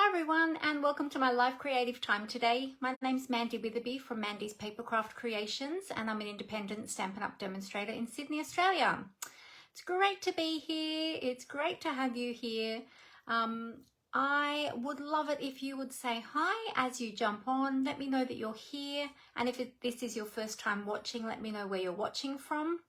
everyone, and welcome to my live creative time today. My name's Mandy Witherby from Mandy's Papercraft Creations, and I'm an independent Stampin' Up! Demonstrator in Sydney, Australia. It's great to be here. It's great to have you here. I would love it if you would say hi as you jump on. Let me know that you're here, and if this is your first time watching, let me know where you're watching from.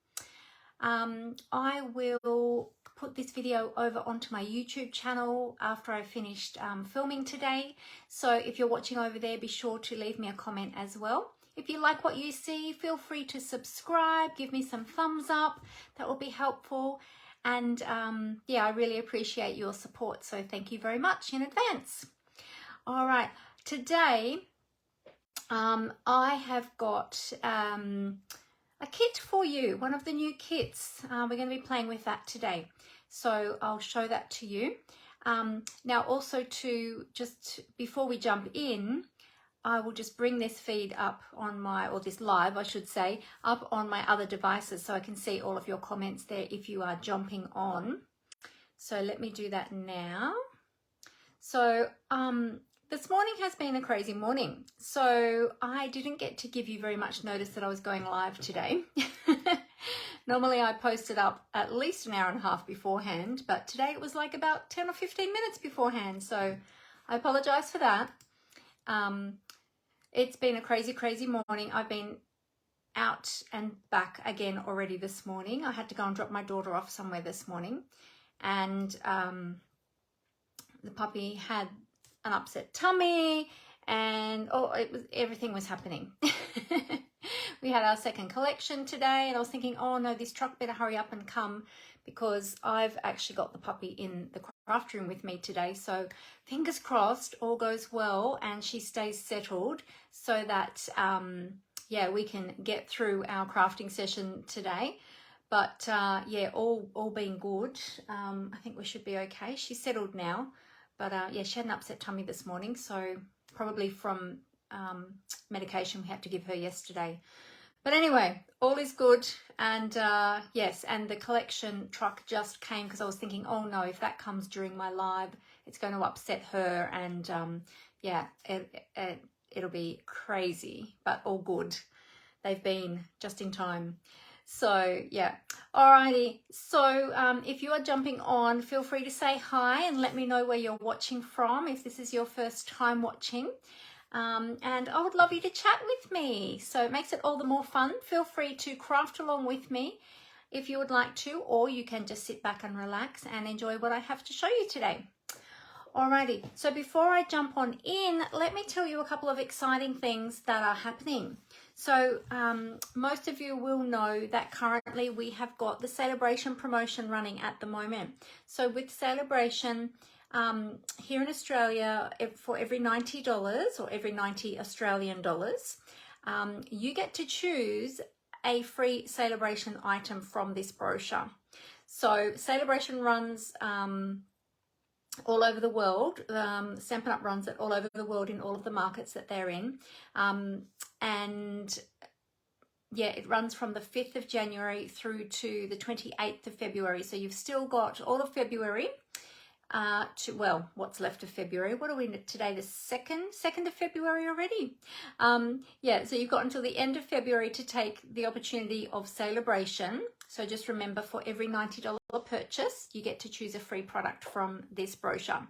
I will put this video over onto my YouTube channel after I've finished filming today. So if you're watching over there, be sure to leave me a comment as well. If you like what you see, feel free to subscribe, give me some thumbs up. That will be helpful. And yeah, I really appreciate your support. So thank you very much in advance. All right, today I have got a kit for you, one of the new kits. We're going to be playing with that today. So I'll show that to you. Now also just before we jump in, I will just bring this feed up on or this live, I should say, up on my other devices so I can see all of your comments there if you are jumping on. So let me do that now. So this morning has been a crazy morning. So I didn't get to give you very much notice that I was going live today. Normally I post it up at least an hour and a half beforehand, but today it was like about 10 or 15 minutes beforehand. So I apologize for that. It's been a crazy, crazy morning. I've been out and back again already this morning. I had to go and drop my daughter off somewhere this morning, and the puppy had an upset tummy, and everything was happening. We had our second collection today, and I was thinking, oh no, this truck better hurry up and come, because I've actually got the puppy in the craft room with me today. So fingers crossed all goes well and she stays settled, so that yeah, we can get through our crafting session today. But yeah, all being good, I think we should be okay. She's settled now, but yeah, she had an upset tummy this morning, so probably from medication we had to give her yesterday. But anyway, all is good. And yes, and the collection truck just came, because I was thinking, oh no, if that comes during my live, it's going to upset her, and yeah, it'll be crazy, but all good. They've been just in time. So yeah, alrighty. So if you are jumping on, feel free to say hi and let me know where you're watching from if this is your first time watching. And I would love you to chat with me, so it makes it all the more fun. Feel free to craft along with me if you would like to, or you can just sit back and relax and enjoy what I have to show you today. Alrighty, so before I jump on in, let me tell you a couple of exciting things that are happening. So most of you will know that currently we have got the Celebration promotion running at the moment. So with Celebration, here in Australia, for every $90 or every 90 Australian dollars, you get to choose a free Celebration item from this brochure. So Celebration runs all over the world. Stampin' Up! Runs it all over the world in all of the markets that they're in. And yeah, it runs from the 5th of January through to the 28th of February. So you've still got all of February well, what's left of February. What are we today? The 2nd of February already. Yeah, so you've got until the end of February to take the opportunity of Celebration. So just remember, for every $90 purchase, you get to choose a free product from this brochure.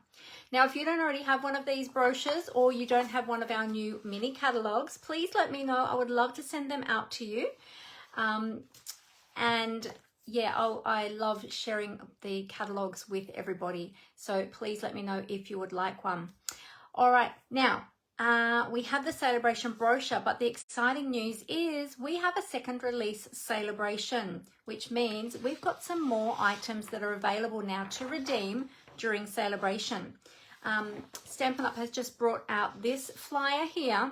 Now, if you don't already have one of these brochures, or you don't have one of our new mini catalogs, please let me know. I would love to send them out to you. And yeah, I love sharing the catalogs with everybody. So please let me know if you would like one. All right, now we have the Celebration brochure, but the exciting news is we have a second release Celebration, which means we've got some more items that are available now to redeem during Celebration. Stampin' Up! Has just brought out this flyer here,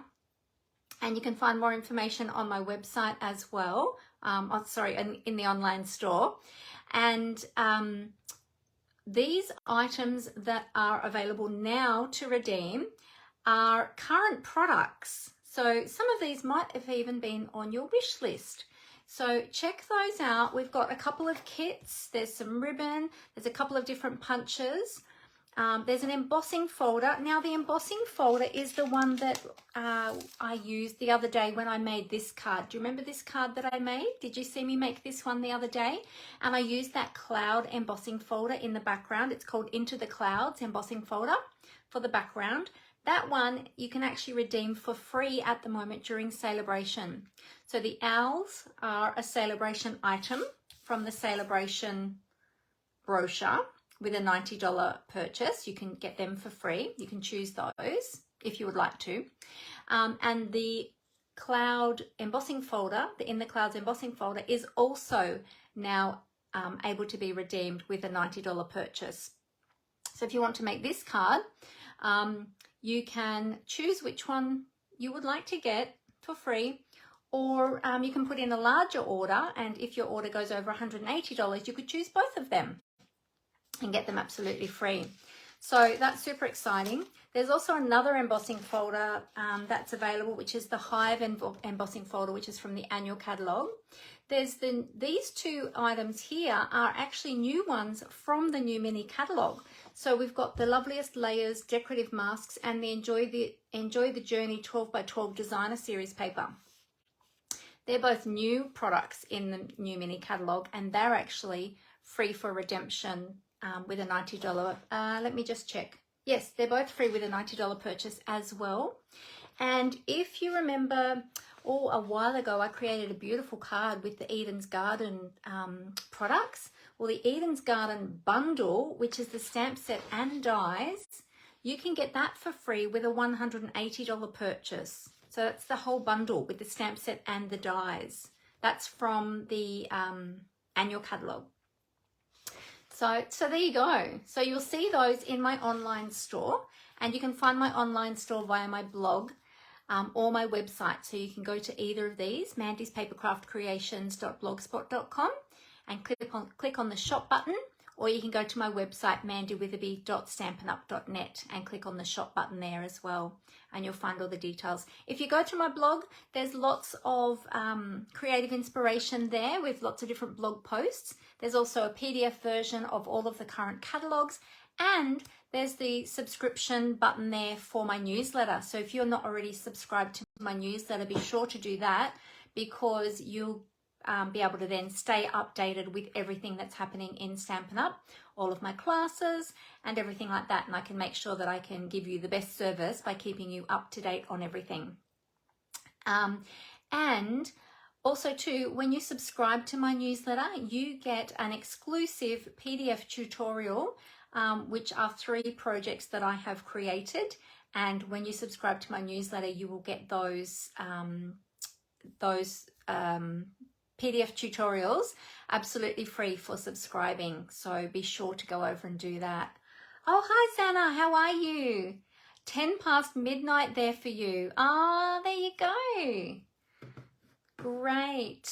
and you can find more information on my website as well. In the online store. And these items that are available now to redeem are current products. So some of these might have even been on your wish list. So check those out. We've got a couple of kits. There's some ribbon. There's a couple of different punches. there's an embossing folder. Now the embossing folder is the one that I used the other day when I made this card. Do you remember this card that I made? Did you see me make this one the other day? And I used that cloud embossing folder in the background. It's called Into the Clouds embossing folder for the background. That one you can actually redeem for free at the moment during Celebration. So the owls are a Celebration item from the Celebration brochure with a $90 purchase. You can get them for free. You can choose those if you would like to. And the cloud embossing folder, the In the Clouds embossing folder, is also now able to be redeemed with a $90 purchase. So if you want to make this card, you can choose which one you would like to get for free, or you can put in a larger order, and if your order goes over $180, you could choose both of them and get them absolutely free. So that's super exciting. There's also another embossing folder that's available, which is the Hive embossing folder, which is from the annual catalogue. These two items here are actually new ones from the new mini catalogue. So we've got the Loveliest Layers decorative masks and the Enjoy the Journey 12 by 12 designer series paper. They're both new products in the new mini catalogue, and they're actually free for redemption with a $90. Let me just check. Yes, they're both free with a $90 purchase as well. And if you remember, a while ago, I created a beautiful card with the Eden's Garden products. Well, the Eden's Garden bundle, which is the stamp set and dies, you can get that for free with a $180 purchase. So that's the whole bundle with the stamp set and the dies. That's from the annual catalogue. So there you go. So you'll see those in my online store, and you can find my online store via my blog or my website. So you can go to either of these, mandyspapercraftcreations.blogspot.com, and click on the shop button, or you can go to my website, mandywitherby.stampinup.net, and click on the shop button there as well, and you'll find all the details. If you go to my blog, there's lots of creative inspiration there with lots of different blog posts. There's also a PDF version of all of the current catalogues, and there's the subscription button there for my newsletter. So if you're not already subscribed to my newsletter, be sure to do that, because you'll be able to then stay updated with everything that's happening in Stampin' Up, all of my classes and everything like that. And I can make sure that I can give you the best service by keeping you up to date on everything. And also too, when you subscribe to my newsletter, you get an exclusive PDF tutorial, which are 3 projects that I have created. And when you subscribe to my newsletter, you will get those PDF tutorials absolutely free for subscribing. So be sure to go over and do that. Oh, hi Santa, how are you? 10 past midnight there for you. Ah, there you go. Great.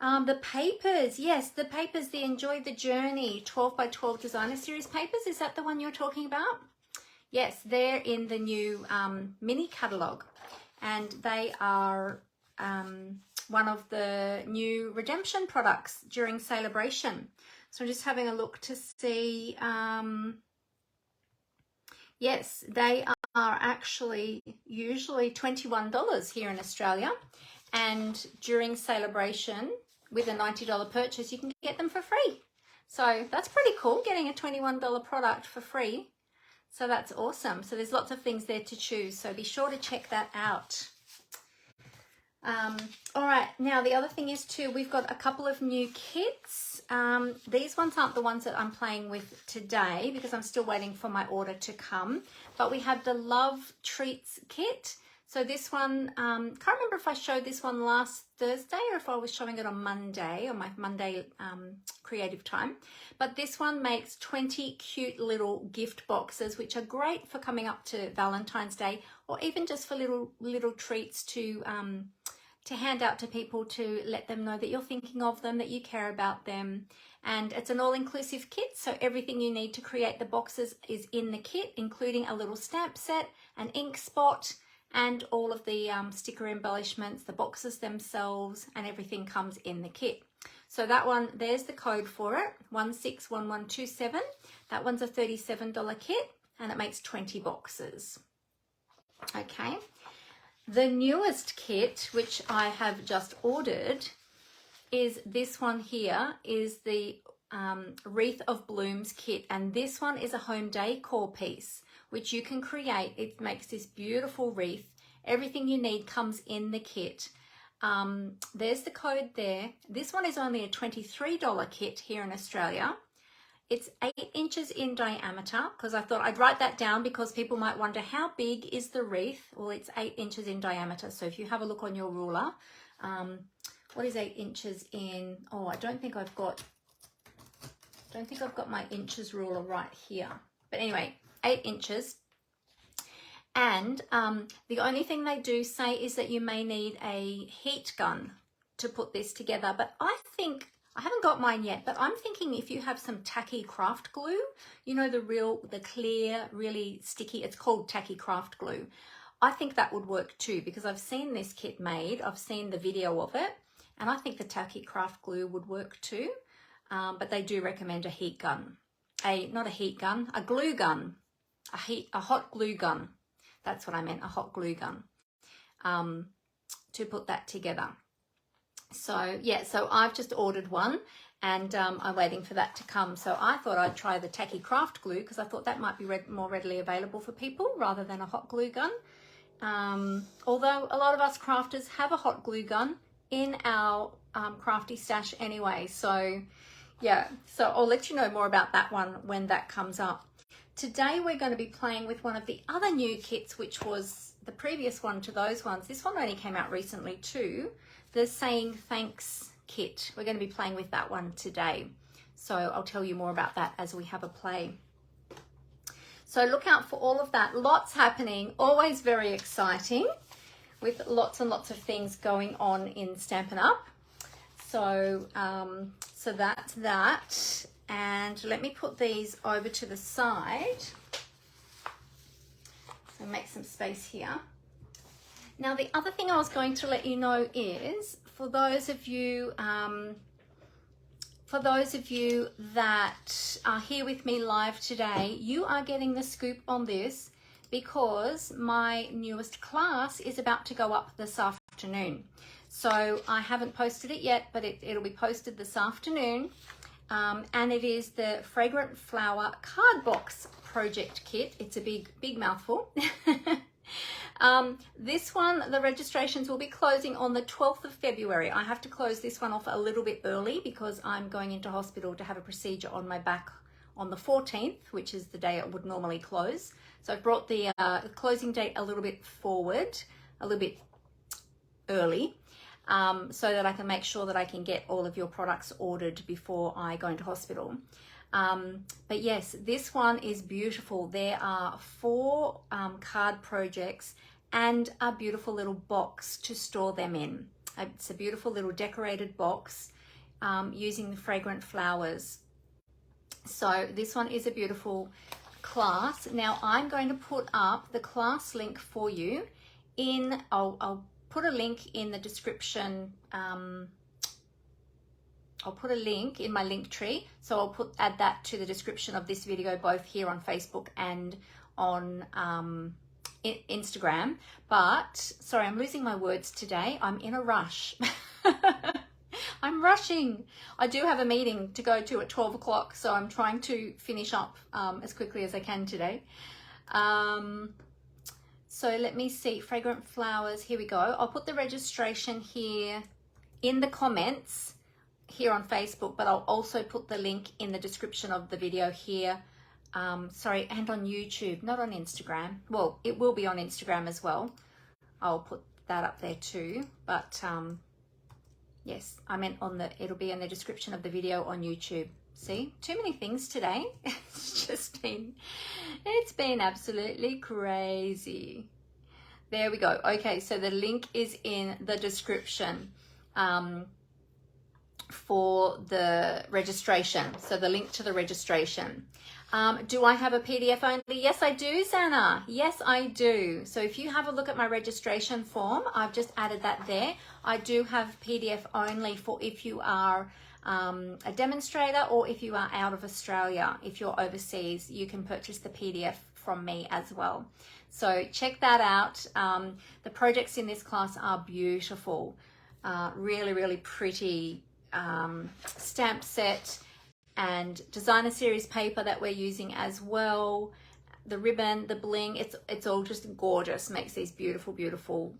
The papers, yes, the papers, the Enjoy the Journey 12 by 12 designer series papers. Is that the one you're talking about? Yes, they're in the new mini catalogue, and they are one of the new redemption products during Celebration. So I'm just having a look to see. Yes, they are actually usually $21 here in Australia, and during Celebration with a $90 purchase you can get them for free. So that's pretty cool, getting a $21 product for free. So that's awesome. So there's lots of things there to choose, so be sure to check that out. All right, now the other thing is too, we've got a couple of new kits. These ones aren't the ones that I'm playing with today because I'm still waiting for my order to come, but we have the Love Treats kit. So this one, can't remember if I showed this one last Thursday or if I was showing it on Monday, on my Monday creative time. But this one makes 20 cute little gift boxes, which are great for coming up to Valentine's Day, or even just for little treats to hand out to people, to let them know that you're thinking of them, that you care about them. And it's an all-inclusive kit, so everything you need to create the boxes is in the kit, including a little stamp set, an ink spot, and all of the sticker embellishments, the boxes themselves, and everything comes in the kit. So that one, there's the code for it, 161127. That one's a $37 kit and it makes 20 boxes. Okay. The newest kit, which I have just ordered, is this one here, is the Wreath of Blooms kit. And this one is a home decor piece, which you can create. It makes this beautiful wreath. Everything you need comes in the kit. There's the code there. This one is only a $23 kit here in Australia. It's 8 inches in diameter, because I thought I'd write that down because people might wonder how big is the wreath. Well, it's 8 inches in diameter. So if you have a look on your ruler, what is 8 inches in? Oh, I don't think I've got my inches ruler right here. But anyway, 8 inches. And the only thing they do say is that you may need a heat gun to put this together. But I think, I haven't got mine yet, but I'm thinking if you have some tacky craft glue, you know, the clear, really sticky, it's called tacky craft glue. I think that would work too, because I've seen this kit made, I've seen the video of it, and I think the tacky craft glue would work too. But they do recommend a heat gun, not a heat gun, a glue gun, a hot glue gun. That's what I meant, a hot glue gun, to put that together. So yeah, so I've just ordered one and I'm waiting for that to come. So I thought I'd try the tacky craft glue because I thought that might be more readily available for people rather than a hot glue gun. Although a lot of us crafters have a hot glue gun in our crafty stash anyway. So yeah, so I'll let you know more about that one when that comes up. Today we're going to be playing with one of the other new kits, which was the previous one to those ones. This one only came out recently too. The Saying Thanks kit. We're going to be playing with that one today. So I'll tell you more about that as we have a play. So look out for all of that. Lots happening, always very exciting, with lots and lots of things going on in Stampin' Up. So, so that's that. And let me put these over to the side. So make some space here. Now, the other thing I was going to let you know is for those of you that are here with me live today, you are getting the scoop on this because my newest class is about to go up this afternoon. So I haven't posted it yet, but it'll be posted this afternoon. And it is the Fragrant Flower Card Box Project Kit. It's a big mouthful. This one, the registrations will be closing on the 12th of February. I have to close this one off a little bit early because I'm going into hospital to have a procedure on my back on the 14th, which is the day it would normally close. So I've brought the closing date a little bit forward, a little bit early. So that I can make sure that I can get all of your products ordered before I go into hospital. But yes, this one is beautiful. There are 4 card projects and a beautiful little box to store them in. It's a beautiful little decorated box using the fragrant flowers. So this one is a beautiful class. Now I'm going to put up the class link for you in, I'll put a link in the description. I'll put a link in my link tree. So I'll add that to the description of this video, both here on Facebook and on Instagram. But sorry, I'm losing my words today. I'm in a rush. I'm rushing. I do have a meeting to go to at 12 o'clock. So I'm trying to finish up as quickly as I can today. So let me see, fragrant flowers, here we go. I'll put the registration here in the comments here on Facebook, but I'll also put the link in the description of the video here. Sorry, and on YouTube, not on Instagram. Well, it will be on Instagram as well. I'll put that up there too. But yes, I meant it'll be in the description of the video on YouTube. See, too many things today. It's been absolutely crazy. There we go. Okay, so the link is in the description for the registration. So the link to the registration. Do I have a PDF only? Yes, I do, Zana. Yes, I do. So if you have a look at my registration form, I've just added that there. I do have PDF only for if you are a demonstrator, or if you are out of Australia, if you're overseas, you can purchase the PDF from me as well. So check that out. The projects in this class are beautiful, really, really pretty stamp set and designer series paper that we're using as well. The ribbon, the bling, it's all just gorgeous, makes these beautiful, beautiful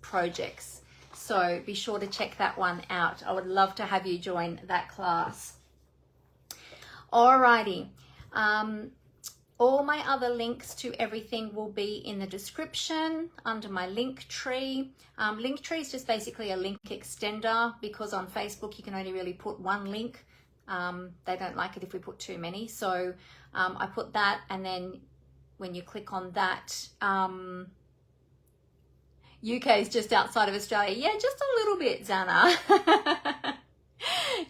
projects. So be sure to check that one out. I would love to have you join that class. Alrighty. All my other links to everything will be in the description under my link tree. Link tree is just basically a link extender, because on Facebook you can only really put one link. They don't like it if we put too many. So I put that, and then when you click on that, UK is just outside of Australia. Yeah, just a little bit, Zana.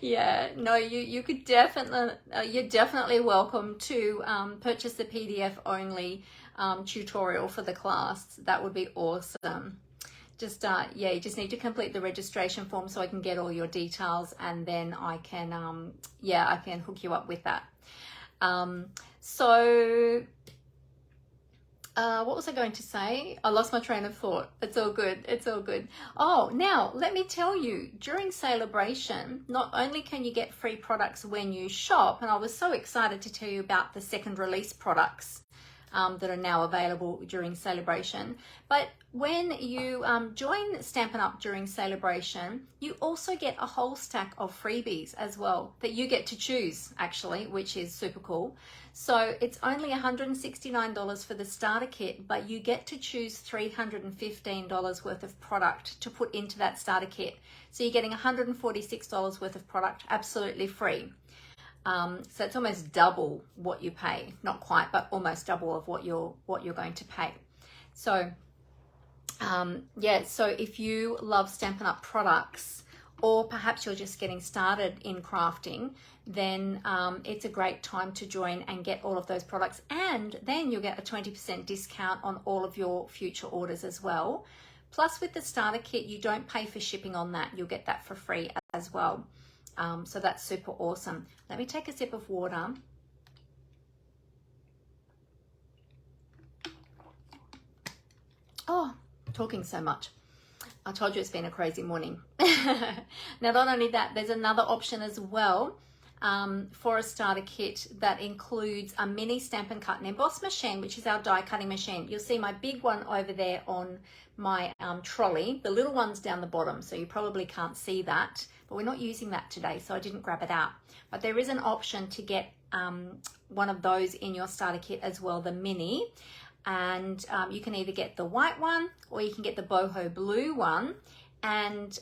Yeah, no, you could definitely, you're definitely welcome to purchase the PDF only tutorial for the class. That would be awesome. Just yeah, you just need to complete the registration form so I can get all your details, and then I can yeah, I can hook you up with that. So what was I going to say? I lost my train of thought. It's all good. It's all good. Oh, now let me tell you, during Celebration, not only can you get free products when you shop, and I was so excited to tell you about the second release products that are now available during Celebration, but when you join Stampin' Up! During Celebration, you also get a whole stack of freebies as well that you get to choose, actually, which is super cool. So it's only $169 for the starter kit, but you get to choose $315 worth of product to put into that starter kit. So you're getting $146 worth of product absolutely free. So it's almost double what you pay, not quite, but almost double of what you're going to pay. So yeah, so if you love Stampin' Up! Products, or perhaps you're just getting started in crafting, then it's a great time to join and get all of those products, and then you'll get a 20% discount on all of your future orders as well. Plus, with the starter kit, you don't pay for shipping on that. You'll get that for free as well. So that's super awesome. Let me take a sip of water. Oh, talking so much. I told you it's been a crazy morning. Now, not only that, there's another option as well for a starter kit that includes a mini Stampin' Cut and Emboss machine, which is our die cutting machine. You'll see my big one over there on my trolley. The little one's down the bottom, so you probably can't see that, but we're not using that today, so I didn't grab it out. But there is an option to get one of those in your starter kit as well, the mini. And you can either get the white one or you can get the boho blue one. And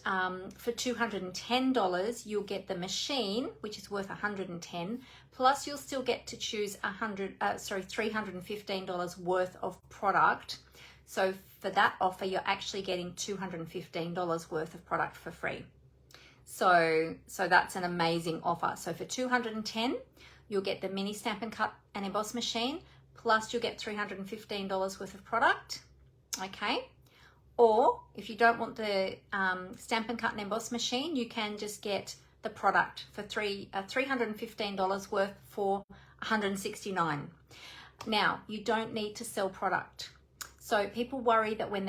for $210, you'll get the machine, which is worth $110. Plus, you'll still get to choose $315 worth of product. So for that offer, you're actually getting $215 worth of product for free. So that's an amazing offer. So for $210, you'll get the mini Stampin' Cut and Emboss machine. Plus you'll get $315 worth of product, okay? Or if you don't want the Stampin' Cut and Emboss machine, you can just get the product for $315 worth for $169. Now, you don't need to sell product. So people worry that when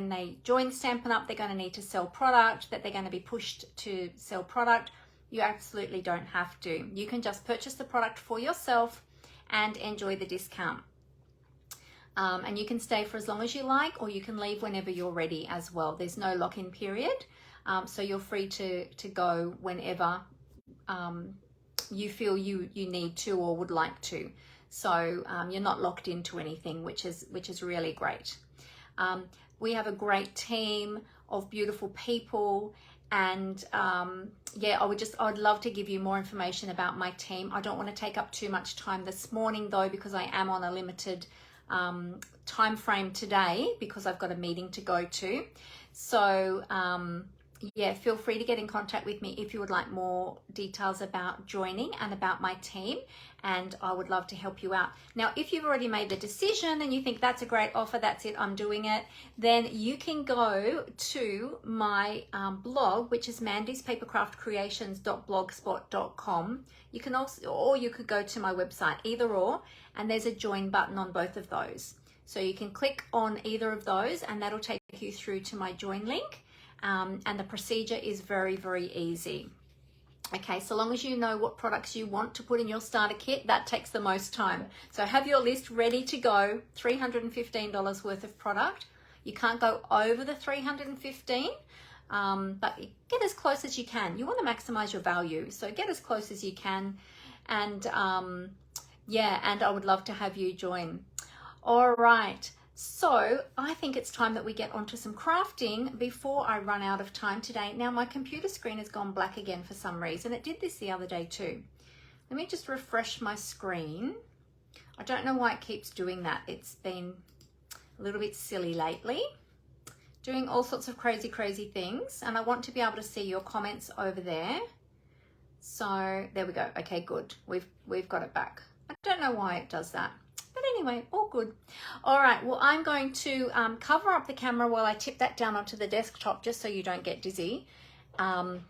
they join Stampin' Up, they're going to need to sell product, that they're going to be pushed to sell product. You absolutely don't have to. You can just purchase the product for yourself and enjoy the discount. And you can stay for as long as you like, or you can leave whenever you're ready as well. There's no lock-in period, so you're free to go whenever you feel you need to or would like to. So you're not locked into anything, which is really great. We have a great team of beautiful people. And yeah, I'd love to give you more information about my team. I don't want to take up too much time this morning though, because I am on a limited time frame today because I've got a meeting to go to. So yeah, feel free to get in contact with me if you would like more details about joining and about my team, and I would love to help you out. Now, if you've already made the decision and you think that's a great offer, that's it, I'm doing it, then you can go to my blog, which is mandyspapercraftcreations.blogspot.com. You can also, or you could go to my website, either or, and there's a join button on both of those. So you can click on either of those and that'll take you through to my join link. And the procedure is very, very easy. Okay, so long as you know what products you want to put in your starter kit, that takes the most time. So have your list ready to go, $315 worth of product. You can't go over the $315, but get as close as you can. You want to maximize your value, so get as close as you can. And yeah, and I would love to have you join. All right. So I think it's time that we get onto some crafting before I run out of time today. Now my computer screen has gone black again for some reason. It did this the other day too. Let me just refresh my screen. I don't know why it keeps doing that. It's been a little bit silly lately, doing all sorts of crazy things, and I want to be able to see your comments over there. So there we go. Okay, good. We've got it back. I don't know why it does that. But anyway, all good. All right, well, I'm going to cover up the camera while I tip that down onto the desktop just so you don't get dizzy. And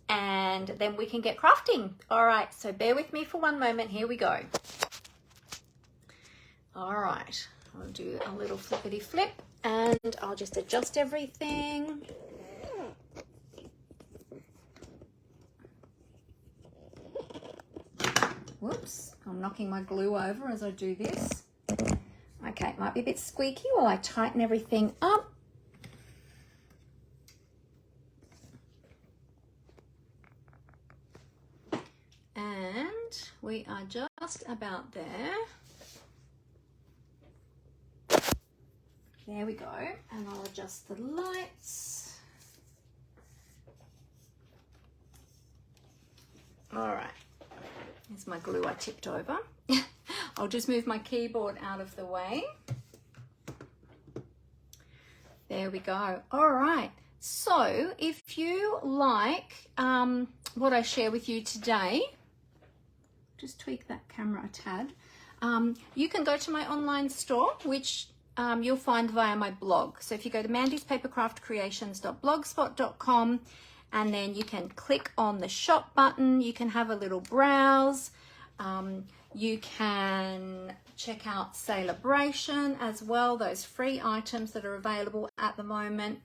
then we can get crafting. All right, so bear with me for one moment. Here we go. All right, I'll do a little flippity flip and I'll just adjust everything. Whoops, I'm knocking my glue over as I do this. Okay, it might be a bit squeaky while I tighten everything up. And we are just about there. There we go. And I'll adjust the lights. All right. Here's my glue I tipped over. I'll just move my keyboard out of the way. There we go. All right. So if you like what I share with you today, just tweak that camera a tad. You can go to my online store, which you'll find via my blog. So if you go to mandyspapercraftcreations.blogspot.com, and then you can click on the shop button, you can have a little browse. You can check out Celebration as well, those free items that are available at the moment.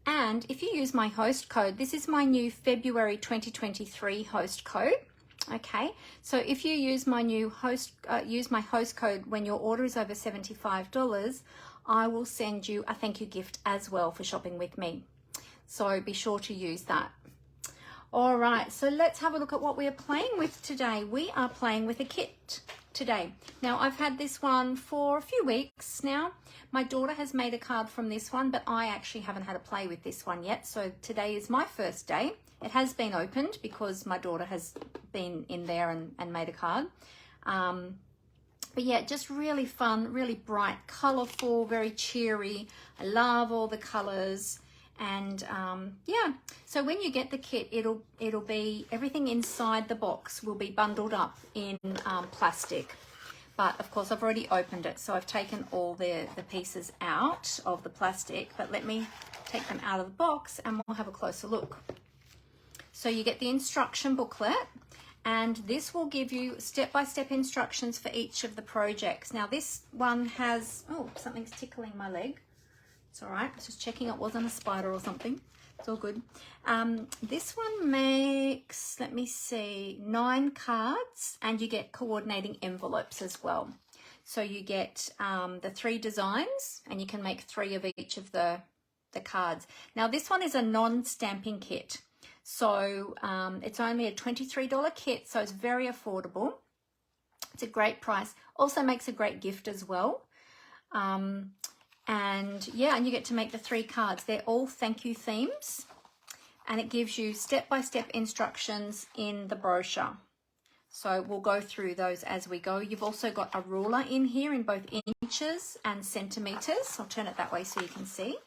And if you use my host code, this is my new February 2023 host code. Okay, so if you use my new host code when your order is over $75, I will send you a thank you gift as well for shopping with me. So be sure to use that. All right, so let's have a look at what we are playing with today. We are playing with a kit today. Now, I've had this one for a few weeks now. My daughter has made a card from this one, but I actually haven't had a play with this one yet. So today is my first day. It has been opened because my daughter has been in there and made a card. But yeah, just really fun, really bright, colorful, very cheery. I love all the colors. And yeah, so when you get the kit, it'll be everything inside the box will be bundled up in plastic. But of course, I've already opened it, so I've taken all the pieces out of the plastic. But let me take them out of the box and we'll have a closer look. So you get the instruction booklet, and this will give you step-by-step instructions for each of the projects. Now this one has, oh, something's tickling my leg. It's all right, just checking it wasn't a spider or something. It's all good. This one makes, let me see, 9 cards, and you get coordinating envelopes as well. So you get the 3 designs, and you can make 3 of each of the cards. Now this one is a non-stamping kit. So it's only a $23 kit, so it's very affordable. It's a great price. Also makes a great gift as well. And yeah, and you get to make the 3 cards. They're all thank you themes, and it gives you step-by-step instructions in the brochure. So we'll go through those as we go. You've also got a ruler in here in both inches and centimeters. I'll turn it that way so you can see.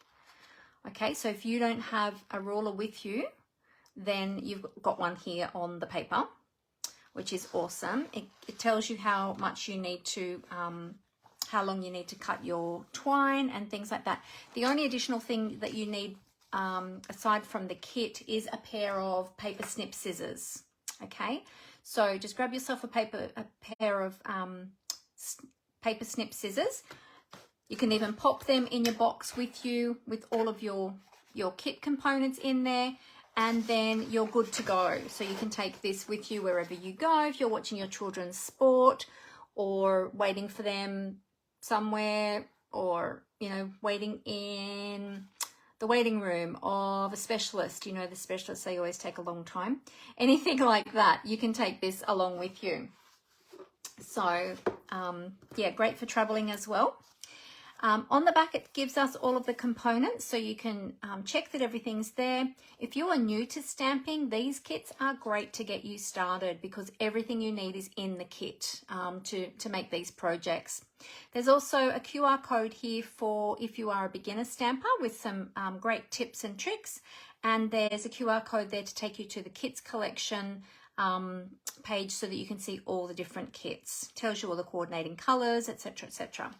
Okay, so if you don't have a ruler with you, then you've got one here on the paper, which is awesome. It tells you how much you need to, how long you need to cut your twine and things like that. The only additional thing that you need aside from the kit is a pair of paper snip scissors. Okay, so just grab yourself a pair of paper snip scissors. You can even pop them in your box with you with all of your kit components in there, and then you're good to go. So you can take this with you wherever you go. If you're watching your children's sport or waiting for them somewhere, or, you know, waiting in the waiting room of a specialist, you know, the specialists, they always take a long time. Anything like that, you can take this along with you. So, yeah, great for traveling as well. On the back, it gives us all of the components, so you can check that everything's there. If you are new to stamping, these kits are great to get you started because everything you need is in the kit to make these projects. There's also a QR code here for if you are a beginner stamper with some great tips and tricks, and there's a QR code there to take you to the kits collection page so that you can see all the different kits. Tells you all the coordinating colors, etc., etc.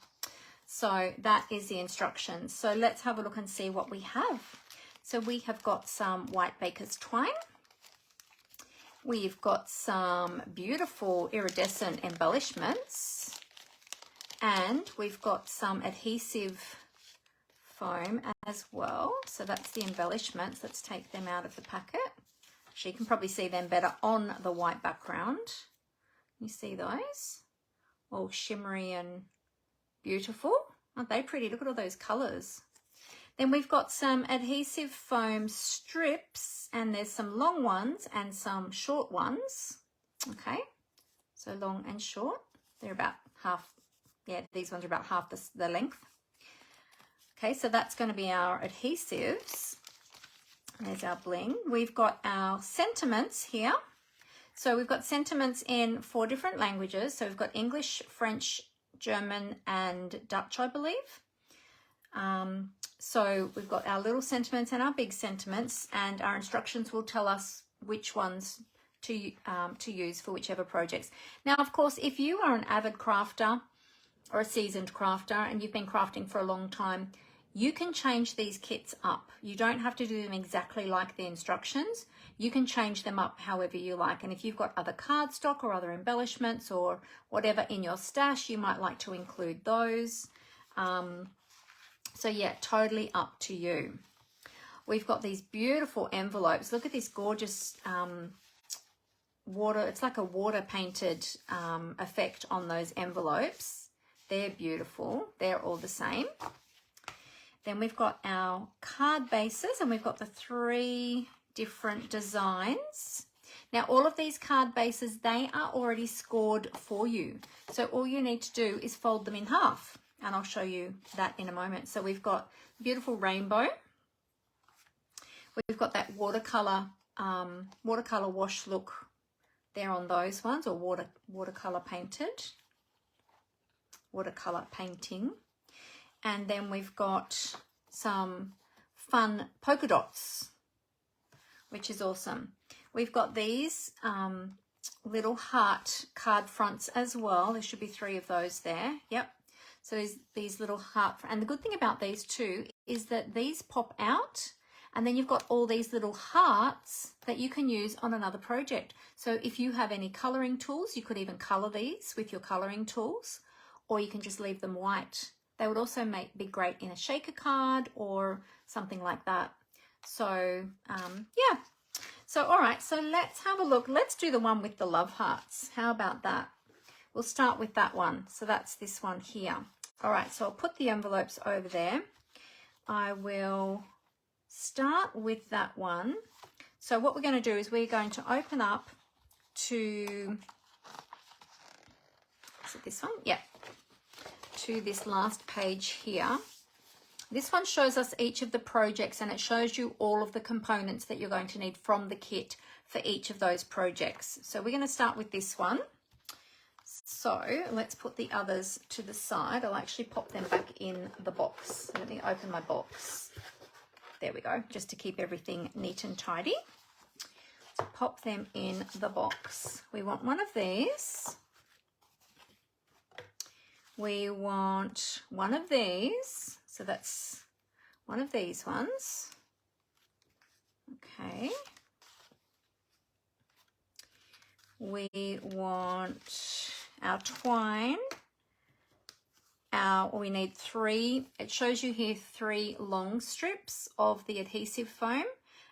So that is the instructions. So let's have a look and see what we have. So we have got some white baker's twine. We've got some beautiful iridescent embellishments. And we've got some adhesive foam as well. So that's the embellishments. Let's take them out of the packet. Actually, you can probably see them better on the white background. You see those? All shimmery and beautiful. Aren't they pretty? Look at all those colours. Then we've got some adhesive foam strips, and there's some long ones and some short ones. Okay, so long and short. They're about half, yeah, these ones are about half the length. Okay, so that's going to be our adhesives. There's our bling. We've got our sentiments here. So we've got sentiments in 4 different languages. So we've got English, French, German and Dutch, I believe. So we've got our little sentiments and our big sentiments, and our instructions will tell us which ones to use for whichever projects. Now, of course, if you are an avid crafter or a seasoned crafter and you've been crafting for a long time, you can change these kits up. You don't have to do them exactly like the instructions. You can change them up however you like. And if you've got other cardstock or other embellishments or whatever in your stash, you might like to include those. So yeah, totally up to you. We've got these beautiful envelopes. Look at this gorgeous water. It's like a water painted effect on those envelopes. They're beautiful. They're all the same. Then we've got our card bases, and we've got the 3 different designs. Now, all of these card bases, they are already scored for you. So all you need to do is fold them in half, and I'll show you that in a moment. So we've got beautiful rainbow. We've got that watercolor wash look there on those ones, or watercolor painting. And then we've got some fun polka dots, which is awesome. We've got these little heart card fronts as well. There should be 3 of those there. Yep. So these little heart, and the good thing about these too is that these pop out, and then you've got all these little hearts that you can use on another project. So if you have any colouring tools, you could even colour these with your colouring tools, or you can just leave them white. They would also be great in a shaker card or something like that. So, yeah. So, all right, so let's have a look. Let's do the one with the love hearts. How about that? We'll start with that one. So that's this one here. All right, so I'll put the envelopes over there. I will start with that one. So what we're going to do is we're going to open up to, is it this one? Yeah. To this last page here. This one shows us each of the projects, and it shows you all of the components that you're going to need from the kit for each of those projects. So we're going to start with this one. So let's put the others to the side. I'll actually pop them back in the box. Let me open my box. There we go, just to keep everything neat and tidy. So pop them in the box. We want one of these. We want one of these. So that's one of these ones. Okay. We want our twine. We need 3, it shows you here 3 long strips of the adhesive foam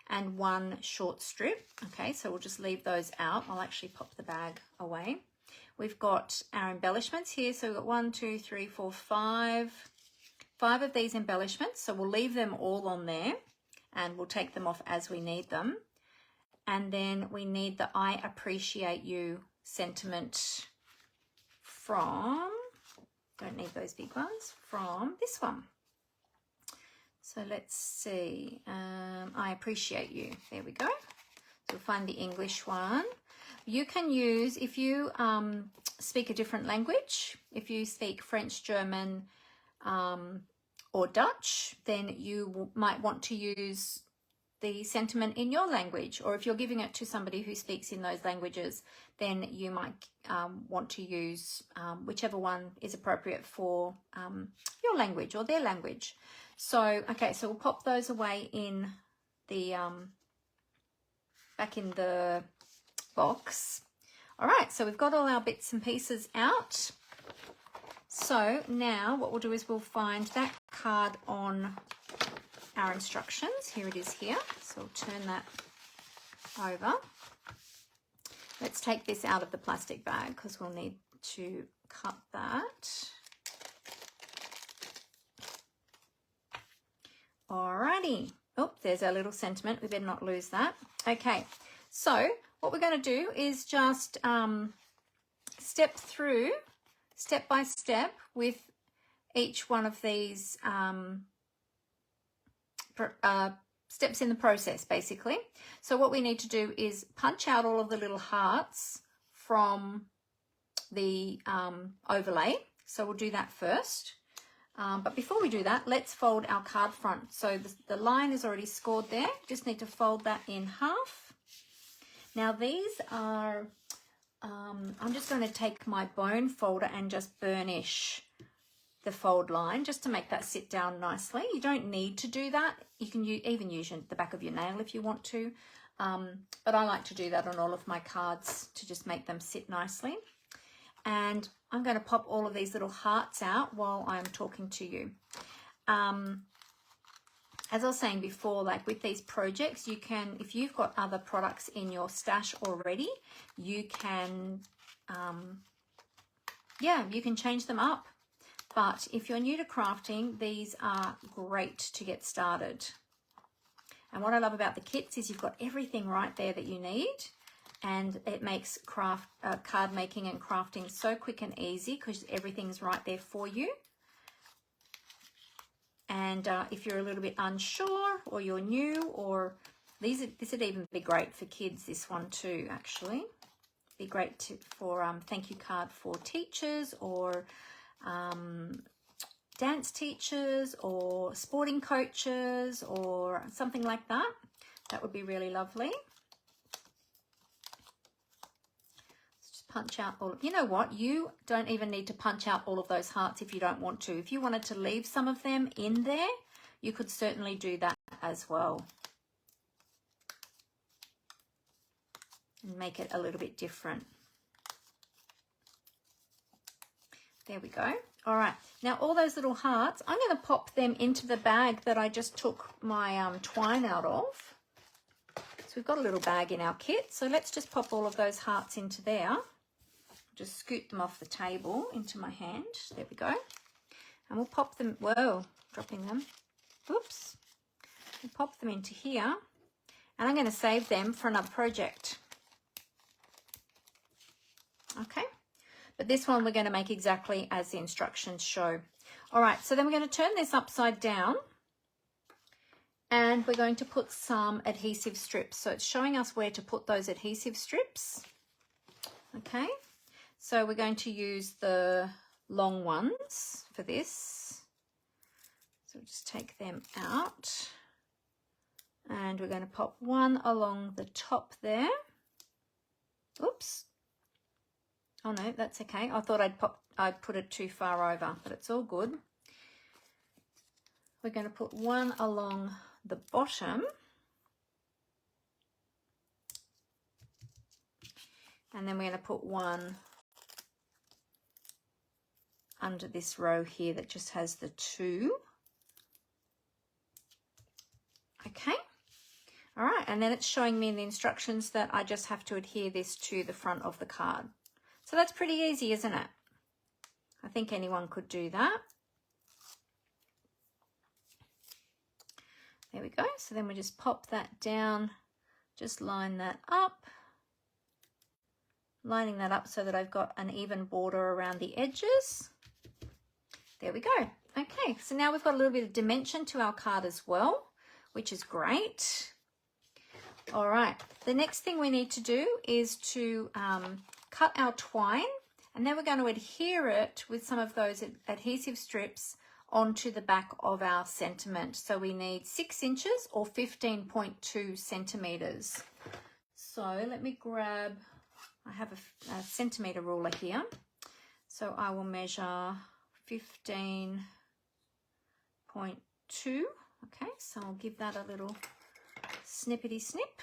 and 1 short strip. Okay, so we'll just leave those out. I'll actually pop the bag away. We've got our embellishments here. So we've got 1, 2, 3, 4, 5 of these embellishments. So we'll leave them all on there and we'll take them off as we need them. And then we need the I appreciate you sentiment from, don't need those big ones, from this one. So let's see, I appreciate you. There we go. So we'll find the English one. You can use, if you speak a different language, if you speak French, German, or Dutch, then you might want to use the sentiment in your language. Or if you're giving it to somebody who speaks in those languages, then you might want to use whichever one is appropriate for your language or their language. So, okay, so we'll pop those away in the, back in the box. All right, so we've got all our bits and pieces out. So now what we'll do is we'll find that card on our instructions. Here it is here. So we'll turn that over. Let's take this out of the plastic bag because we'll need to cut that. Alrighty. Oh, there's our little sentiment. We better not lose that. Okay, so what we're going to do is just step through, step by step, with each one of these steps in the process, basically. So what we need to do is punch out all of the little hearts from the overlay. So we'll do that first. But before we do that, let's fold our card front. So the line is already scored there. Just need to fold that in half. Now these are, I'm just going to take my bone folder and just burnish the fold line just to make that sit down nicely. You don't need to do that. You can even use the back of your nail if you want to. But I like to do that on all of my cards to just make them sit nicely. And I'm going to pop all of these little hearts out while I'm talking to you. As I was saying before, like with these projects, you can, if you've got other products in your stash already, you can, yeah, you can change them up. But if you're new to crafting, these are great to get started. And what I love about the kits is you've got everything right there that you need. And it makes card making and crafting so quick and easy because everything's right there for you. And if you're a little bit unsure or you're new, or this would even be great for kids, this one too, actually. Be great for thank you card for teachers or dance teachers or sporting coaches or something like that. That would be really lovely. Punch out all of, you know what, you don't even need to punch out all of those hearts if you don't want to. If you wanted to leave some of them in there, you could certainly do that as well and make it a little bit different. There we go. All right, now all those little hearts, I'm going to pop them into the bag that I just took my twine out of. So we've got a little bag in our kit, so let's just pop all of those hearts into there. Just scoot them off the table into my hand. There we go. And we'll pop them, whoa, dropping them. Oops. We'll pop them into here. And I'm going to save them for another project. Okay. But this one we're going to make exactly as the instructions show. All right, so then we're going to turn this upside down. And we're going to put some adhesive strips. So it's showing us where to put those adhesive strips. Okay. So we're going to use the long ones for this. So just take them out. And we're going to pop one along the top there. Oops. Oh no, that's okay. I thought I'd put it too far over, but it's all good. We're going to put one along the bottom. And then we're going to put one under this row here that just has the two. Okay. All right, and then it's showing me in the instructions that I just have to adhere this to the front of the card. So that's pretty easy, isn't it? I think anyone could do that. There we go. So then we just pop that down, just line that up, lining that up so that I've got an even border around the edges. There we go. Okay, so now we've got a little bit of dimension to our card as well, which is great. All right, the next thing we need to do is to cut our twine, and then we're going to adhere it with some of those adhesive strips onto the back of our sentiment. So we need 6 inches or 15.2 centimeters. So let me grab, I have a centimeter ruler here. So I will measure 15.2. Okay, so I'll give that a little snippety snip.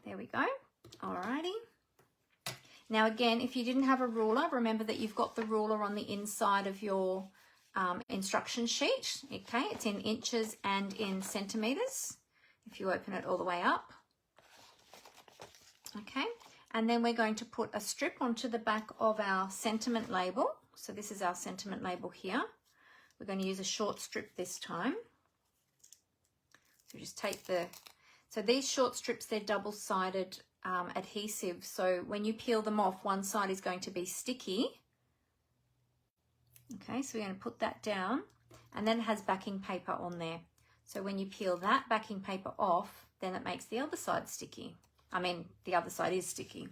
There we go. Alrighty. Now again, if you didn't have a ruler, remember that you've got the ruler on the inside of your instruction sheet. Okay, it's in inches and in centimeters if you open it all the way up. Okay, and then we're going to put a strip onto the back of our sentiment label. So this is our sentiment label here. We're going to use a short strip this time. So just take so these short strips, they're double-sided adhesive. So when you peel them off, one side is going to be sticky. Okay, so we're going to put that down, and then it has backing paper on there. So when you peel that backing paper off, then it makes the other side sticky. I mean, the other side is sticky.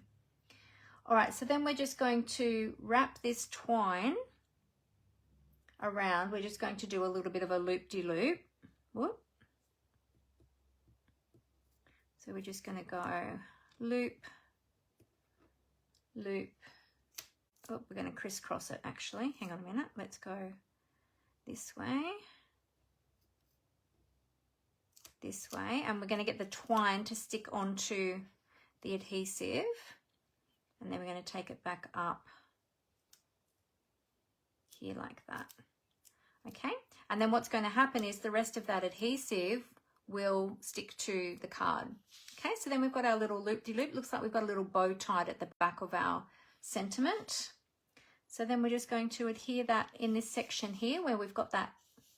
All right, so then we're just going to wrap this twine around. We're just going to do a little bit of a loop-de-loop. Whoop. So we're just going to go loop, loop. Oh, we're going to crisscross it actually. Hang on a minute. Let's go this way, and we're going to get the twine to stick onto the adhesive, and then we're going to take it back up here like that. Okay, and then what's going to happen is the rest of that adhesive will stick to the card. Okay, so then we've got our little loop-de-loop. Looks like we've got a little bow tied at the back of our sentiment. So then we're just going to adhere that in this section here where we've got that,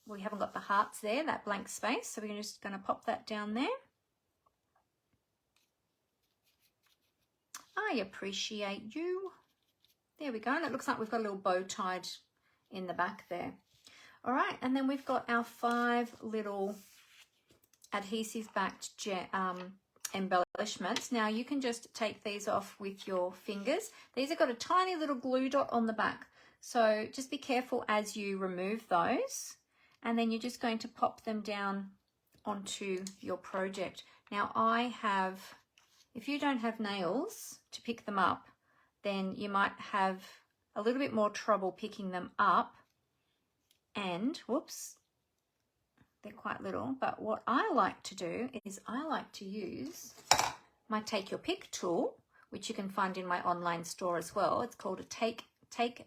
we haven't got the hearts there, that blank space. So we're just going to pop that down there. I appreciate you. There we go. And it looks like we've got a little bow tied in the back there. All right, and then we've got our 5 little adhesive backed embellishments. Now you can just take these off with your fingers. These have got a tiny little glue dot on the back, so just be careful as you remove those, and then you're just going to pop them down onto your project. Now I have, if you don't have nails to pick them up, then you might have a little bit more trouble picking them up, and whoops, they're quite little. But what I like to do is I like to use my Take Your Pick tool, which you can find in my online store as well. It's called a Take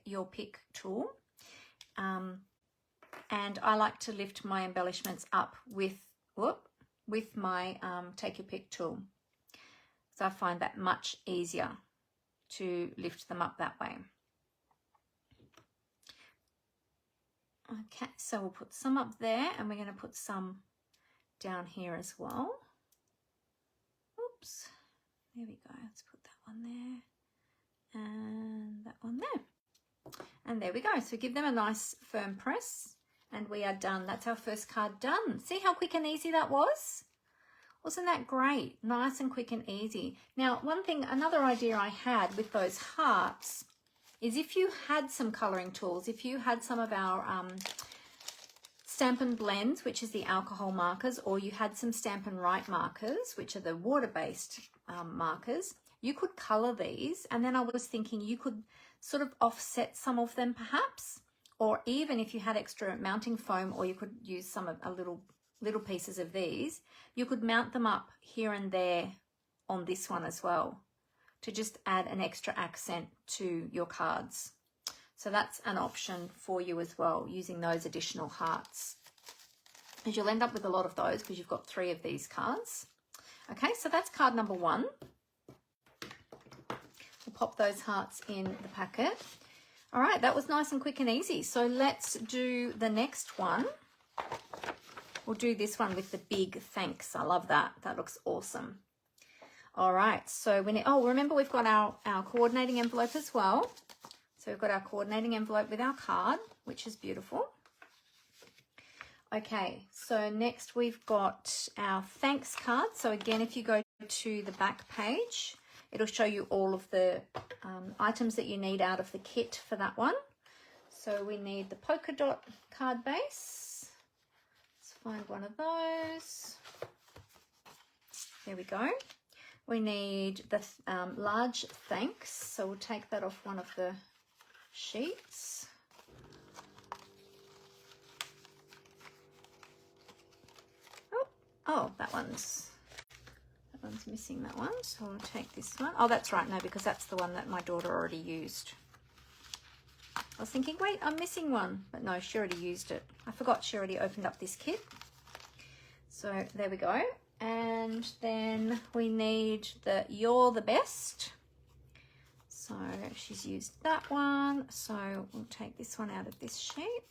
Your Pick tool. And I like to lift my embellishments up with my Take Your Pick tool. So I find that much easier to lift them up that way. Okay, so we'll put some up there, and we're going to put some down here as well. Oops, there we go. Let's put that one there and that one there. And there we go. So give them a nice firm press, and we are done. That's our first card done. See how quick and easy that was? Wasn't that great? Nice and quick and easy. Now, another idea I had with those hearts is if you had some colouring tools, if you had some of our Stampin' Blends, which is the alcohol markers, or you had some Stampin' Write markers, which are the water-based markers, you could colour these. And then I was thinking you could sort of offset some of them perhaps, or even if you had extra mounting foam, or you could use some of little pieces of these, you could mount them up here and there on this one as well to just add an extra accent to your cards. So that's an option for you as well, using those additional hearts. As you'll end up with a lot of those because you've got 3 of these cards. Okay, so that's card number 1. We'll pop those hearts in the packet. All right, that was nice and quick and easy. So let's do the next one. We'll do this one with the big thanks. I love that. That looks awesome. All right, so we need, oh, remember we've got our coordinating envelope as well. So we've got our coordinating envelope with our card, which is beautiful. Okay, so next we've got our thanks card. So again, if you go to the back page, it'll show you all of the items that you need out of the kit for that one. So we need the polka dot card base. Let's find one of those. There we go. We need the large thanks. So we'll take that off one of the sheets. Oh, that one's missing, that one. So I'll take this one. Oh, that's right. No, because that's the one that my daughter already used. I was thinking, wait, I'm missing one. But no, she already used it. I forgot she already opened up this kit. So there we go. And then we need the You're the Best. So she's used that one. So we'll take this one out of this sheet.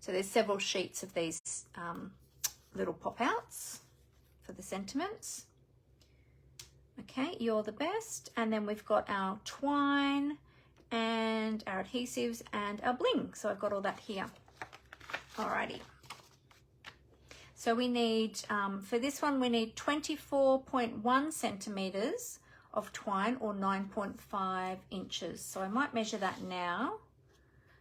So there's several sheets of these little pop-outs for the sentiments. Okay, You're the Best. And then we've got our twine and our adhesives and our bling. So I've got all that here. Alrighty. So we need, for this one, we need 24.1 centimeters of twine, or 9.5 inches. So I might measure that now.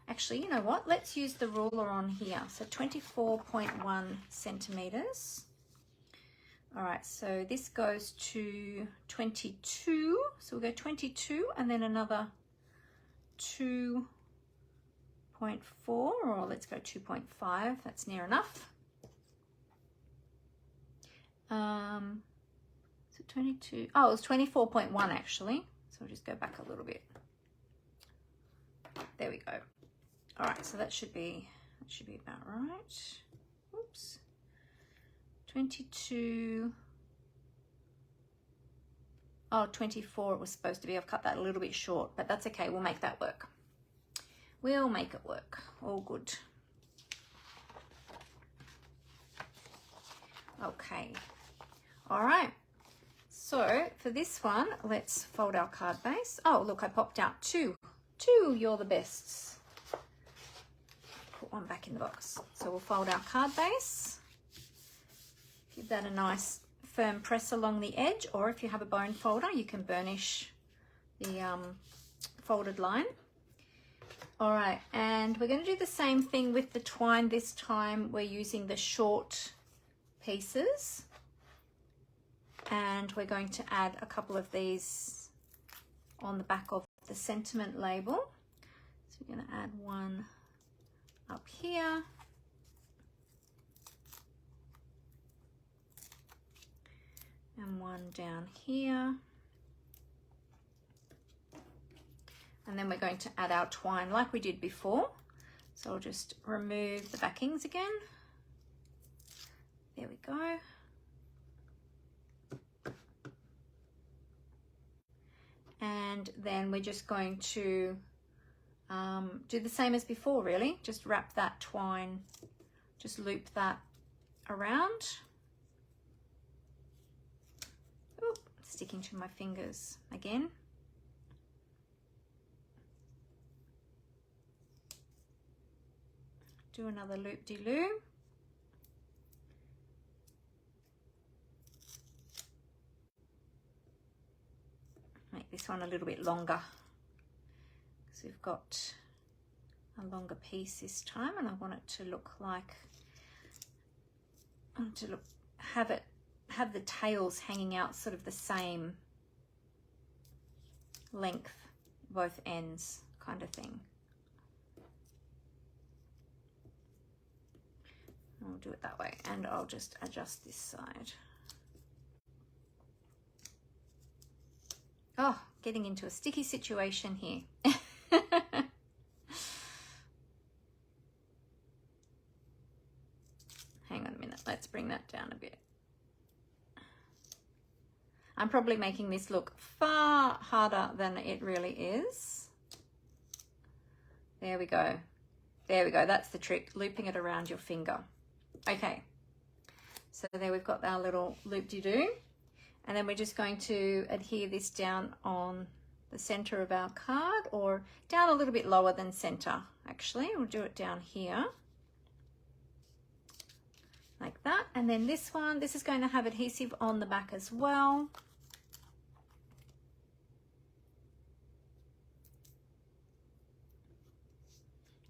Actually, you know what? Let's use the ruler on here. So 24.1 centimeters. All right, so this goes to 22. So we'll go 22 and then another 2.4, or let's go 2.5. That's near enough. So 22. Oh, it was 24.1 actually. So we'll just go back a little bit. There we go. All right, so that should be about right. Oops. 22. Oh, 24 it was supposed to be. I've cut that a little bit short, but that's okay. We'll make that work. We'll make it work. All good. Okay. All right. So for this one, let's fold our card base. Oh, look, I popped out two You're the Bests. Put one back in the box. So we'll fold our card base. Give that a nice firm press along the edge, or if you have a bone folder, you can burnish the folded line. All right, and we're going to do the same thing with the twine. This time we're using the short pieces, and we're going to add a couple of these on the back of the sentiment label. So we're going to add one up here. And one down here. And then we're going to add our twine like we did before. So I'll just remove the backings again. There we go. And then we're just going to do the same as before, really. Just wrap that twine, just loop that around. Ooh, sticking to my fingers again. Do another loop-de-loo. Make this one a little bit longer because we've got a longer piece this time, and I want it to look like, have the tails hanging out sort of the same length, both ends kind of thing. I'll do it that way, and I'll just adjust this side. Oh, getting into a sticky situation here. Hang on a minute, let's bring that down a bit. I'm probably making this look far harder than it really is. There we go. There we go, that's the trick, looping it around your finger. Okay, so there we've got our little loop-de-doo, and then we're just going to adhere this down on the center of our card, or down a little bit lower than center, actually. We'll do it down here, like that. And then this one, this is going to have adhesive on the back as well.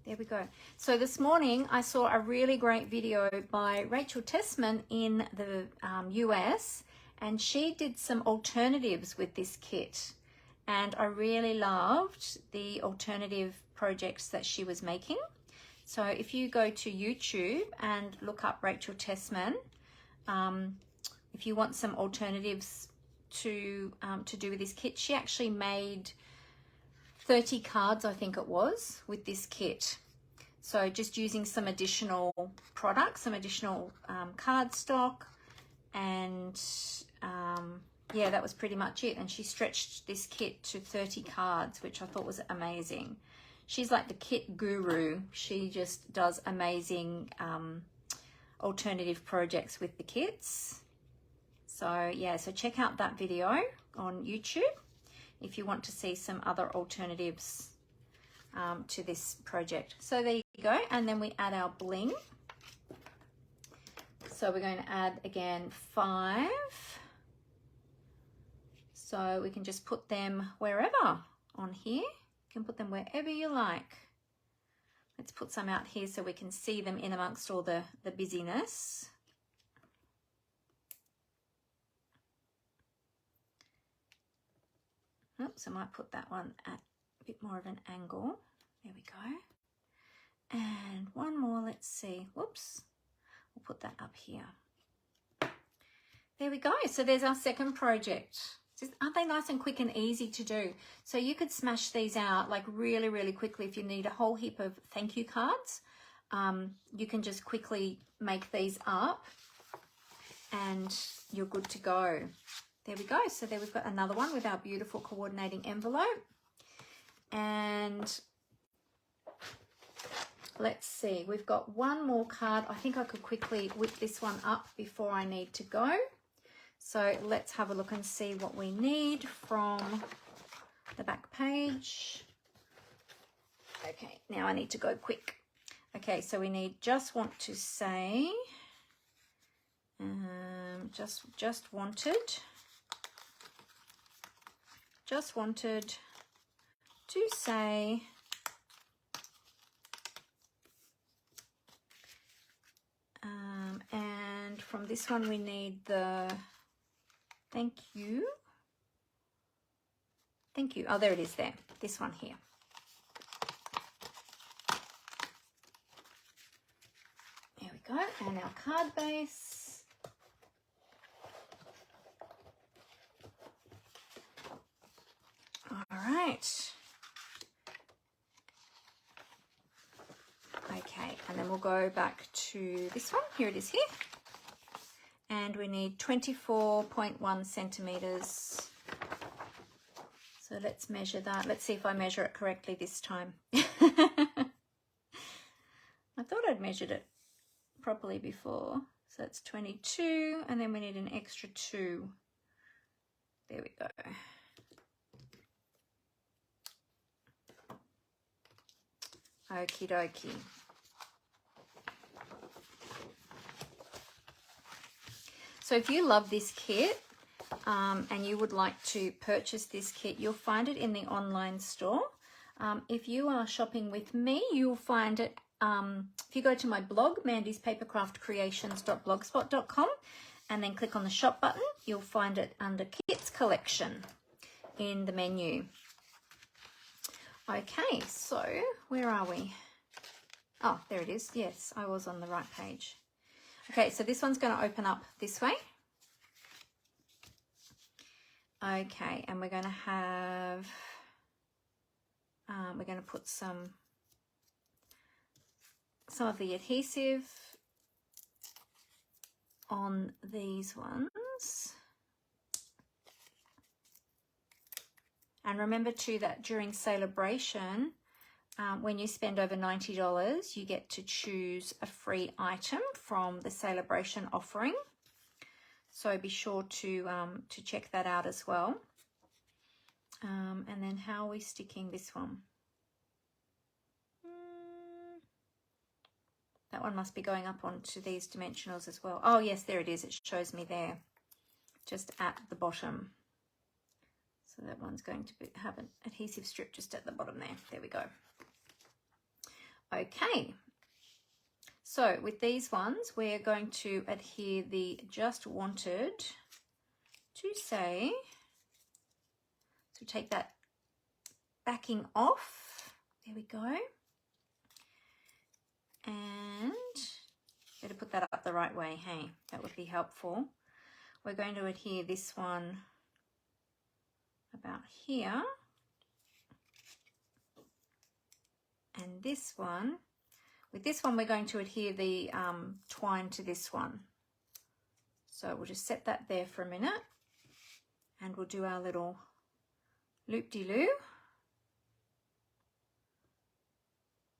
There we go. So this morning I saw a really great video by Rachel Tessman in the US, and she did some alternatives with this kit, and I really loved the alternative projects that she was making. So if you go to YouTube and look up Rachel Tessman, if you want some alternatives to do with this kit, she actually made 30 cards, I think it was, with this kit. So just using some additional products, some additional cardstock, and yeah, that was pretty much it. And she stretched this kit to 30 cards, which I thought was amazing. She's like the kit guru. She just does amazing alternative projects with the kits. So yeah, so check out that video on YouTube if you want to see some other alternatives to this project. So there you go, and then we add our bling. So we're going to add again 5. So we can just put them wherever on here. You can put them wherever you like. Let's put some out here so we can see them in amongst all the busyness. Oops, I might put that one at a bit more of an angle. There we go. And one more, let's see. Whoops, we'll put that up here. There we go. So there's our second project. Aren't they nice and quick and easy to do? So you could smash these out like really, really quickly. If you need a whole heap of thank you cards, you can just quickly make these up and you're good to go. There we go. So there we've got another one with our beautiful coordinating envelope. And let's see, we've got one more card. I think I could quickly whip this one up before I need to go. So let's have a look and see what we need from the back page. Okay, now I need to go quick. Okay, so we need just want to say, just wanted to say, and from this one we need the thank you. Oh, there it is there. This one here. There we go. And our card base. All right. Okay, and then we'll go back to this one. Here it is here. And we need 24.1 centimeters. So let's measure that. Let's see if I measure it correctly this time. I thought I'd measured it properly before. So it's 22, and then we need an extra 2. There we go. Okie dokie. So if you love this kit and you would like to purchase this kit, you'll find it in the online store. If you are shopping with me, you'll find it, if you go to my blog, mandyspapercraftcreations.blogspot.com, and then click on the shop button, you'll find it under Kits Collection in the menu. Okay, so where are we? Oh, there it is. Yes, I was on the right page. Okay, so this one's going to open up this way. Okay, and we're going to have, we're going to put some of the adhesive on these ones. And remember too that during Celebration, when you spend over $90, you get to choose a free item from the Celebration offering. So be sure to check that out as well. And then how are we sticking this one? That one must be going up onto these dimensionals as well. Oh yes, there it is. It shows me there, just at the bottom. So that one's going to have an adhesive strip just at the bottom there. There we go. Okay. So with these ones, we're going to adhere the just wanted to say, so take that backing off. There we go. And better put that up the right way, hey? That would be helpful. We're going to adhere this one about here. And this one, with this one, we're going to adhere the twine to this one. So we'll just set that there for a minute and we'll do our little loop-de-loo.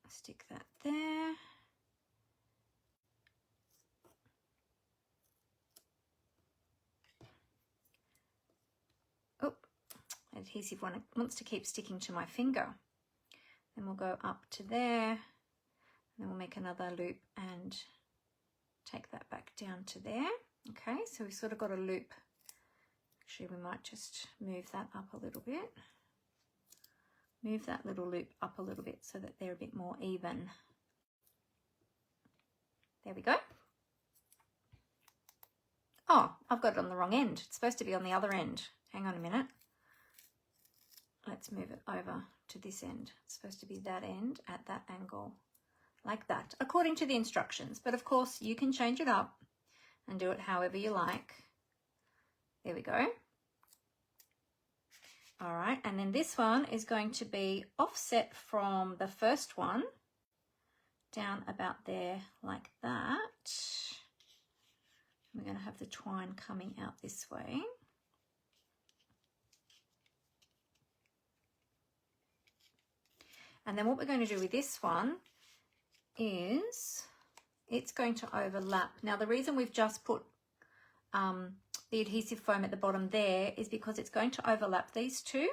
Stick that there. Oh, adhesive one, it wants to keep sticking to my finger. Then we'll go up to there, and then we'll make another loop and take that back down to there. Okay, so we've sort of got a loop. Actually, we might just move that up a little bit. Move that little loop up a little bit so that they're a bit more even. There we go. Oh, I've got it on the wrong end. It's supposed to be on the other end. Hang on a minute. Let's move it over to this end. It's supposed to be that end at that angle, like that, according to the instructions. But of course, you can change it up and do it however you like. There we go. All right, and then this one is going to be offset from the first one down about there like that. We're going to have the twine coming out this way. And then what we're going to do with this one is it's going to overlap. Now, the reason we've just put the adhesive foam at the bottom there is because it's going to overlap these two.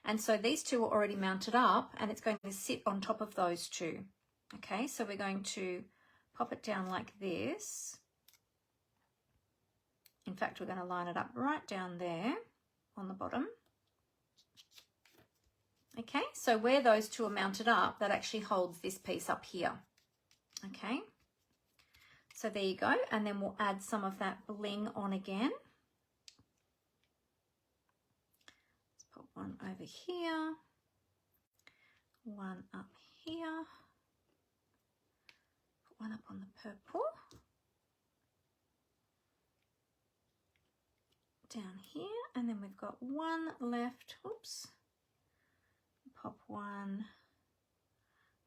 And so these two are already mounted up and it's going to sit on top of those two. Okay, so we're going to pop it down like this. In fact, we're going to line it up right down there on the bottom. Okay, so where those two are mounted up, that actually holds this piece up here. Okay, so there you go. And then we'll add some of that bling on again. Let's put one over here, one up here, put one up on the purple, down here, and then we've got one left. Oops. Pop one.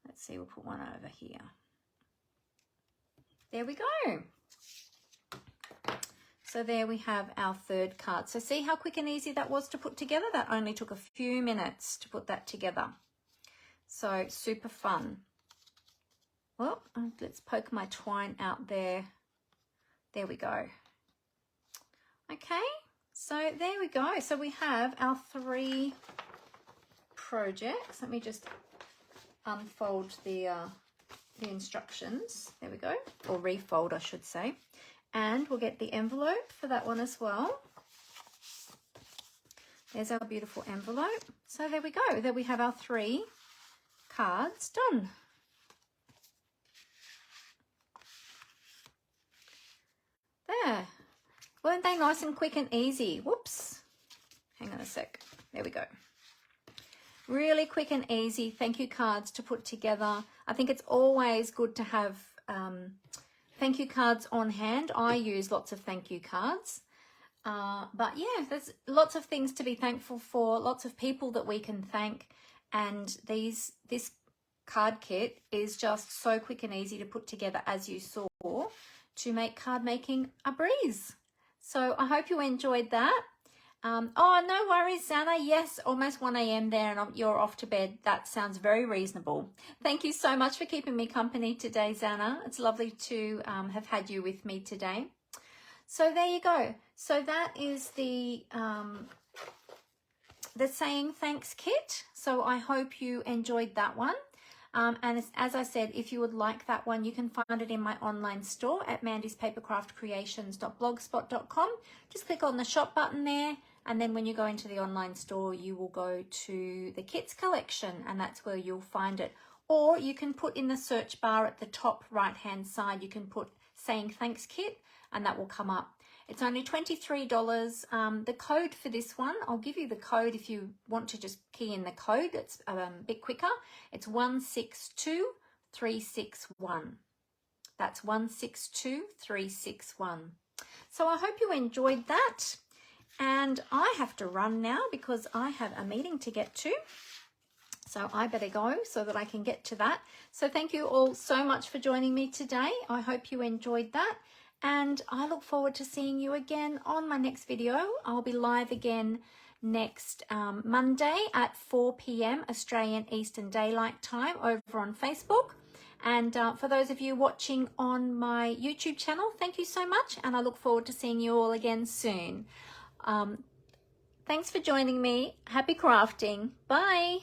Let's see, we'll put one over here. There we go. So there we have our third card. So see how quick and easy that was to put together? That only took a few minutes to put that together. So super fun. Well, let's poke my twine out there. There we go. Okay, so there we go. So we have our 3 projects. Let me just unfold the instructions. There we go, or refold, I should say. And we'll get the envelope for that one as well. There's our beautiful envelope. So there we go. There we have our 3 cards done. There. Weren't they nice and quick and easy? Whoops. Hang on a sec. There we go. Really quick and easy thank you cards to put together. I think it's always good to have thank you cards on hand. I use lots of thank you cards. But yeah, there's lots of things to be thankful for, lots of people that we can thank. And this card kit is just so quick and easy to put together, as you saw, to make card making a breeze. So I hope you enjoyed that. Oh, no worries, Zana. Yes, almost 1 a.m. there and you're off to bed. That sounds very reasonable. Thank you so much for keeping me company today, Zana. It's lovely to have had you with me today. So there you go. So that is the saying thanks kit. So I hope you enjoyed that one. And as I said, if you would like that one, you can find it in my online store at mandyspapercraftcreations.blogspot.com. Just click on the shop button there. And then when you go into the online store, you will go to the kits collection and that's where you'll find it. Or you can put in the search bar at the top right-hand side, you can put saying thanks kit and that will come up. It's only $23. The code for this one, I'll give you the code if you want to just key in the code. It's a bit quicker. It's 162361. That's 162361. So I hope you enjoyed that. And I have to run now because I have a meeting to get to. So I better go so that I can get to that. So thank you all so much for joining me today. I hope you enjoyed that. And I look forward to seeing you again on my next video. I'll be live again next Monday at 4 p.m. Australian Eastern Daylight Time over on Facebook. And for those of you watching on my YouTube channel, thank you so much. And I look forward to seeing you all again soon. Thanks for joining me. Happy crafting. Bye.